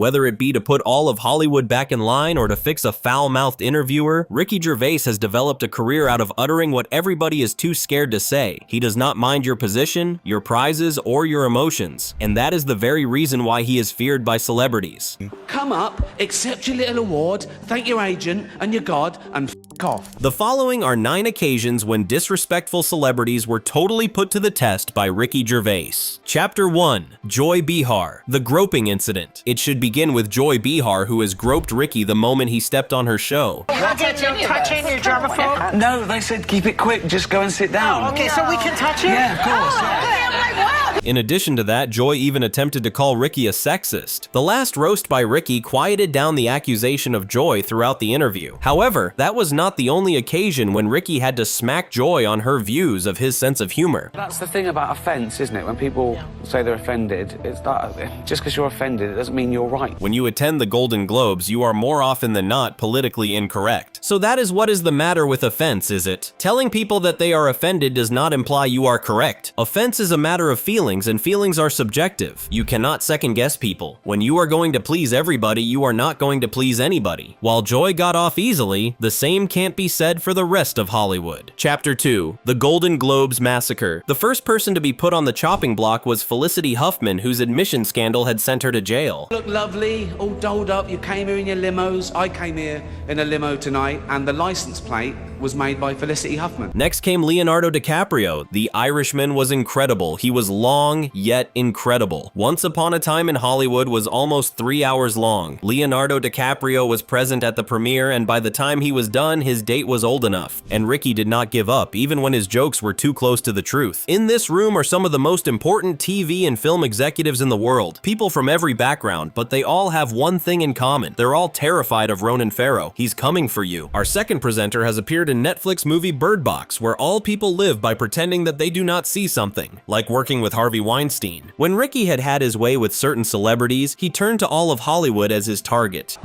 Whether it be to put all of Hollywood back in line or to fix a foul-mouthed interviewer, Ricky Gervais has developed a career out of uttering what everybody is too scared to say. He does not mind your position, your prizes, or your emotions, and that is the very reason why he is feared by celebrities. Come up, accept your little award, thank your agent and your god, and f*** off. The following are 9 occasions when disrespectful celebrities were totally put to the test by Ricky Gervais. Chapter 1. Joy Behar. The groping incident. It should begin with Joy Behar, who has groped Ricky the moment he stepped on her show. How did you touch in your germaphobe? No, they said keep it quick, just go and sit down. Oh, okay, so we can touch it? Yeah, of course. In addition to that, Joy even attempted to call Ricky a sexist. The last roast by Ricky quieted down the accusation of Joy throughout the interview. However, that was not the only occasion when Ricky had to smack Joy on her views of his sense of humor. That's the thing about offense, isn't it? When people say they're offended, it's that just because you're offended, it doesn't mean you're right. When you attend the Golden Globes, you are more often than not politically incorrect. So that is what is the matter with offense, is it? Telling people that they are offended does not imply you are correct. Offense is a matter of feelings, and feelings are subjective. You cannot second guess people. When you are going to please everybody, you are not going to please anybody. While Joy got off easily, the same can't be said for the rest of Hollywood. Chapter 2. The Golden Globes Massacre. The first person to be put on the chopping block was Felicity Huffman, whose admission scandal had sent her to jail. Look lovely, all dolled up, you came here in your limos, I came here in a limo tonight, and the license plate was made by Felicity Huffman. Next came Leonardo DiCaprio. The Irishman was incredible. He was long, yet incredible. Once Upon a Time in Hollywood was almost 3 hours long. Leonardo DiCaprio was present at the premiere, and by the time he was done, his date was old enough. And Ricky did not give up, even when his jokes were too close to the truth. In this room are some of the most important TV and film executives in the world. People from every background, but they all have one thing in common. They're all terrified of Ronan Farrow. He's coming for you. Our second presenter has appeared in Netflix movie Bird Box, where all people live by pretending that they do not see something, like working with Harvey Weinstein. When Ricky had had his way with certain celebrities, he turned to all of Hollywood as his target.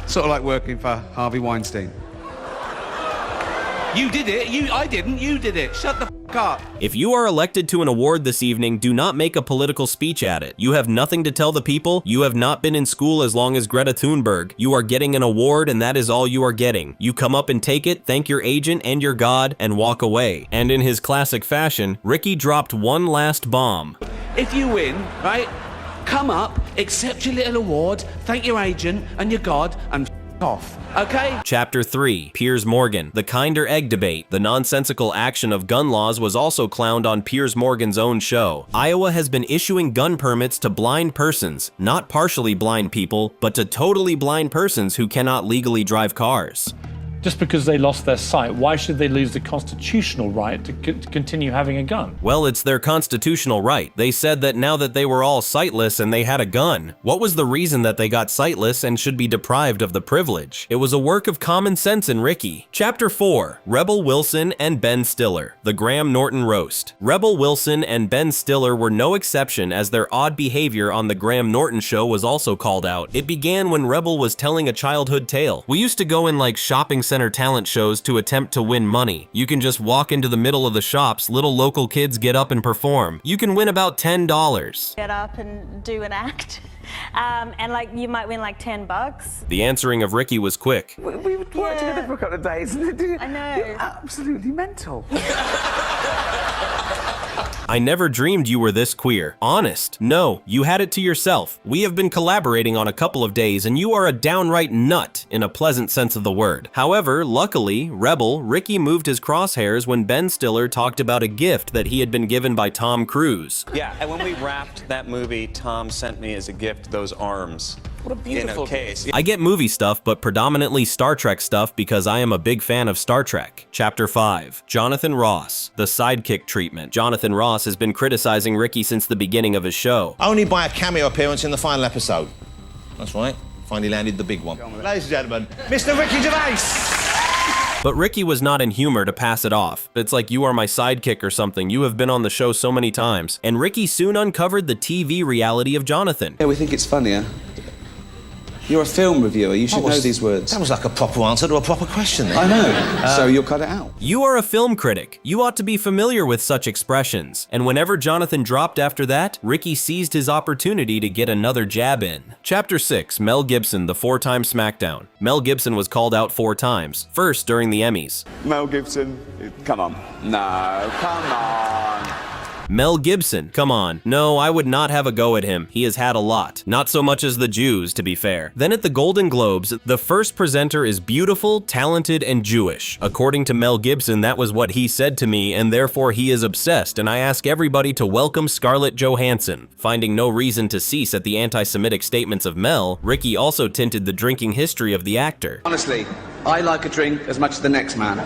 Sort of like working for Harvey Weinstein. You did it, I didn't, you did it. Shut the f*** up. If you are elected to an award this evening, do not make a political speech at it. You have nothing to tell the people. You have not been in school as long as Greta Thunberg. You are getting an award, and that is all you are getting. You come up and take it, thank your agent and your god, and walk away. And in his classic fashion, Ricky dropped one last bomb. If you win, right, come up, accept your little award, thank your agent and your god, and f*** off, okay? Chapter 3. Piers Morgan. The kinder egg debate. The nonsensical action of gun laws was also clowned on Piers Morgan's own show. Iowa has been issuing gun permits to blind persons, not partially blind people, but to totally blind persons who cannot legally drive cars. Just because they lost their sight, why should they lose the constitutional right to continue having a gun? Well, it's their constitutional right. They said that now that they were all sightless and they had a gun, what was the reason that they got sightless and should be deprived of the privilege? It was a work of common sense in Ricky. Chapter 4. Rebel Wilson and Ben Stiller. The Graham Norton Roast. Rebel Wilson and Ben Stiller were no exception, as their odd behavior on the Graham Norton show was also called out. It began when Rebel was telling a childhood tale. We used to go in like shopping center talent shows to attempt to win money. You can just walk into the middle of the shops, little local kids get up and perform. You can win about $10. Get up and do an act, and like you might win like $10. The answering of Ricky was quick. We would work together for a couple of days. I know. You're absolutely mental. I never dreamed you were this queer. Honest. No, you had it to yourself. We have been collaborating on a couple of days, and you are a downright nut in a pleasant sense of the word. However, luckily, Ricky moved his crosshairs when Ben Stiller talked about a gift that he had been given by Tom Cruise. Yeah, and when we wrapped that movie, Tom sent me as a gift those arms. What a beautiful case. I get movie stuff, but predominantly Star Trek stuff because I am a big fan of Star Trek. Chapter 5. Jonathan Ross. The sidekick treatment. Jonathan Ross has been criticizing Ricky since the beginning of his show. Only by a cameo appearance in the final episode. That's right. Finally landed the big one. Ladies and gentlemen, Mr. Ricky Gervais! But Ricky was not in humor to pass it off. It's like, you are my sidekick or something. You have been on the show so many times. And Ricky soon uncovered the TV reality of Jonathan. Yeah, we think it's funnier. You're a film reviewer. You should know these words. That was like a proper answer to a proper question then. I know. So you'll cut it out. You are a film critic. You ought to be familiar with such expressions. And whenever Jonathan dropped after that, Ricky seized his opportunity to get another jab in. Chapter 6, Mel Gibson, the 4-time SmackDown. Mel Gibson was called out 4 times. First, during the Emmys. Mel Gibson, come on. No, come on. Mel Gibson, come on. No, I would not have a go at him. He has had a lot. Not so much as the Jews, to be fair. Then at the Golden Globes, the first presenter is beautiful, talented, and Jewish. According to Mel Gibson, that was what he said to me, and therefore he is obsessed, and I ask everybody to welcome Scarlett Johansson. Finding no reason to cease at the anti-Semitic statements of Mel, Ricky also tinted the drinking history of the actor. Honestly, I like a drink as much as the next man.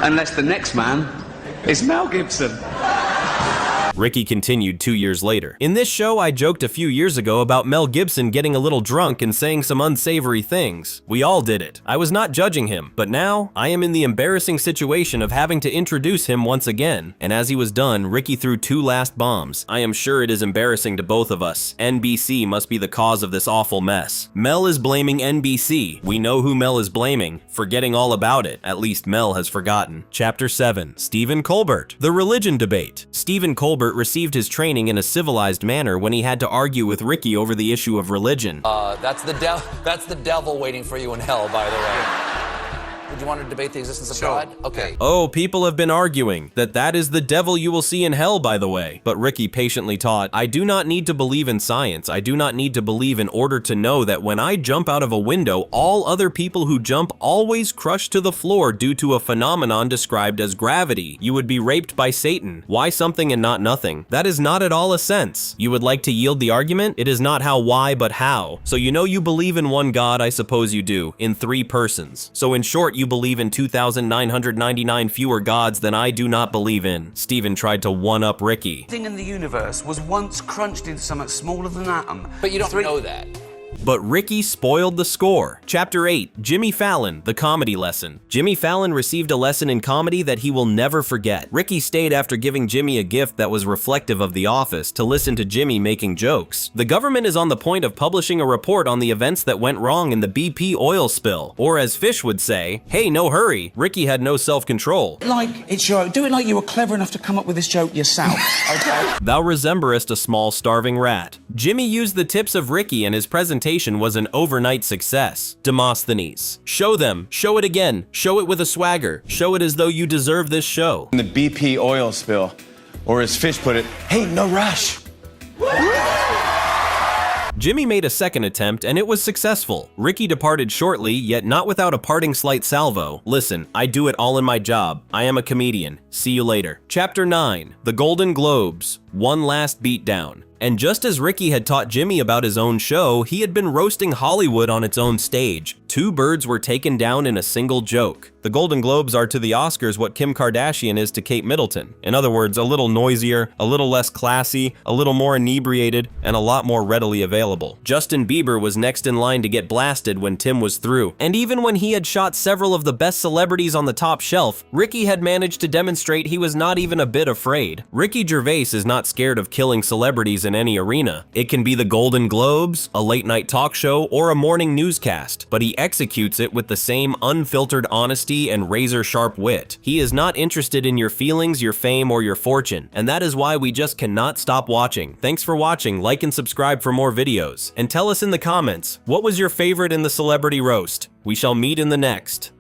Unless the next man is Mel Gibson. Ricky continued 2 years later. In this show, I joked a few years ago about Mel Gibson getting a little drunk and saying some unsavory things. We all did it. I was not judging him, but now I am in the embarrassing situation of having to introduce him once again. And as he was done, Ricky threw 2 last bombs. I am sure it is embarrassing to both of us. NBC must be the cause of this awful mess. Mel is blaming NBC. We know who Mel is blaming, forgetting all about it. At least Mel has forgotten. Chapter 7, Stephen Colbert. The religion debate. Stephen Colbert received his training in a civilized manner when he had to argue with Ricky over the issue of religion. That's the devil waiting for you in hell, by the way. Would you want to debate the existence of God? Okay. Oh, people have been arguing that is the devil you will see in hell, by the way. But Ricky patiently taught, I do not need to believe in science. I do not need to believe in order to know that when I jump out of a window, all other people who jump always crush to the floor due to a phenomenon described as gravity. You would be raped by Satan. Why something and not nothing? That is not at all a sense. You would like to yield the argument? It is not how, why, but how. So you know you believe in one God, I suppose you do, in 3 persons. So in short, you believe in 2,999 fewer gods than I do not believe in. Stephen tried to one-up Ricky. Everything in the universe was once crunched into something smaller than an atom. But you don't know that. But Ricky spoiled the score. Chapter 8, Jimmy Fallon, the comedy lesson. Jimmy Fallon received a lesson in comedy that he will never forget. Ricky stayed after giving Jimmy a gift that was reflective of The Office to listen to Jimmy making jokes. The government is on the point of publishing a report on the events that went wrong in the BP oil spill. Or as Fish would say, hey, no hurry. Ricky had no self-control. Do it like you were clever enough to come up with this joke yourself, okay? Thou resemblest a small starving rat. Jimmy used the tips of Ricky and his presentation was an overnight success. Demosthenes. Show them. Show it again. Show it with a swagger. Show it as though you deserve this show. The BP oil spill, or as Fish put it, hey, no rush. Jimmy made a second attempt and it was successful. Ricky departed shortly, yet not without a parting slight salvo. Listen, I do it all in my job. I am a comedian. See you later. Chapter 9, The Golden Globes. One last beatdown. And just as Ricky had taught Jimmy about his own show, he had been roasting Hollywood on its own stage. 2 birds were taken down in a single joke. The Golden Globes are to the Oscars what Kim Kardashian is to Kate Middleton. In other words, a little noisier, a little less classy, a little more inebriated, and a lot more readily available. Justin Bieber was next in line to get blasted when Tim was through. And even when he had shot several of the best celebrities on the top shelf, Ricky had managed to demonstrate he was not even a bit afraid. Ricky Gervais is not scared of killing celebrities in any arena. It can be the Golden Globes, a late-night talk show, or a morning newscast, but he executes it with the same unfiltered honesty and razor-sharp wit. He is not interested in your feelings, your fame, or your fortune, and that is why we just cannot stop watching. Thanks for watching, like and subscribe for more videos, and tell us in the comments, what was your favorite in the celebrity roast? We shall meet in the next.